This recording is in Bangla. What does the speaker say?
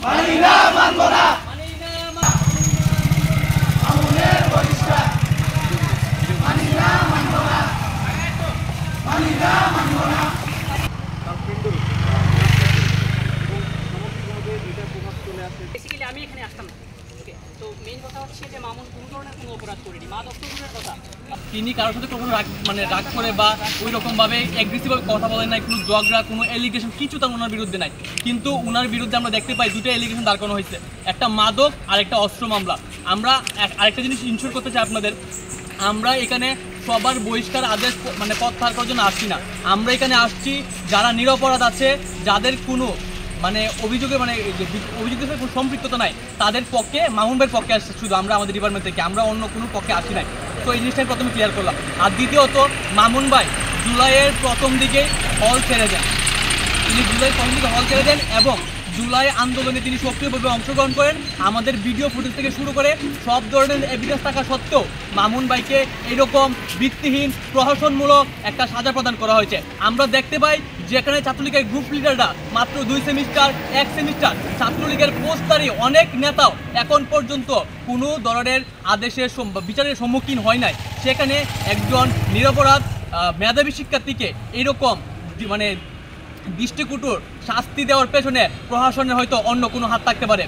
মানি না, মানব না। মামুনের বহিষ্কার। মানি না, মানব না। মানি না, মানব না। বেসিক্যালি আমি এখানে আসতাম না। ওকে, তো মেইন কথা হচ্ছে যে মামুন কোনো ধরনের কোনো অপরাধ করেনি, মাদক তো দূরের কথা। তিনি কারোর সাথে কখনো রাগ করে বা ওই রকমভাবে অ্যাগ্রেসিভভাবে কথা বলেন নাই, কোনো ঝগড়া কোনো এলিগেশন কিছু তার ওনার বিরুদ্ধে নাই। কিন্তু ওনার বিরুদ্ধে আমরা দেখতে পাই দুটো এলিগেশন দাঁড় করানো হয়েছে, একটা মাদক আর একটা অস্ত্র মামলা। আমরা আরেকটা জিনিস ইনশিওর করতে চাই আপনাদের, আমরা এখানে সবার বহিষ্কার আদেশ প্রত্যাহার করার জন্য আসছি না। আমরা এখানে আসছি যারা নিরপরাধ আছে, যাদের কোনো অভিযোগের অভিযোগের সাথে কোনো সম্পৃক্ততা নাই, তাদের পক্ষে মামুন ভাইয়ের পক্ষে আসছে শুধু আমরা আমাদের ডিপার্টমেন্ট থেকে, আমরা অন্য কোনো পক্ষে আসি নাই। তো এই জিনিসটা প্রথমে ক্লিয়ার করলাম। আর দ্বিতীয়ত, মামুন ভাই জুলাইয়ের প্রথম দিকে হল ছেড়ে দেন, এবং জুলাই আন্দোলনে তিনি সক্রিয়ভাবে অংশগ্রহণ করেন। আমাদের ভিডিও ফুটেজ থেকে শুরু করে সব ধরনের এভিডেন্স থাকা সত্ত্বেও মামুন ভাইকে এরকম ভিত্তিহীন প্রহসনমূলক একটা সাজা প্রদান করা হয়েছে। আমরা দেখতে পাই যেখানে ছাত্রলীগের গ্রুপ লিডাররা মাত্র 2 সেমিস্টার 1 সেমিস্টার, ছাত্রলীগের পোস্টারে অনেক নেতাও এখন পর্যন্ত কোনো ধরনের আদেশের বিচারের সম্মুখীন হয় নাই। সেখানে একজন নিরপরাধ মেধাবী শিক্ষার্থীকে এরকম দৃষ্টিকটুর শাস্তি দেওয়ার পেছনে প্রশাসনের হয়তো অন্য কোনো হাত থাকতে পারে।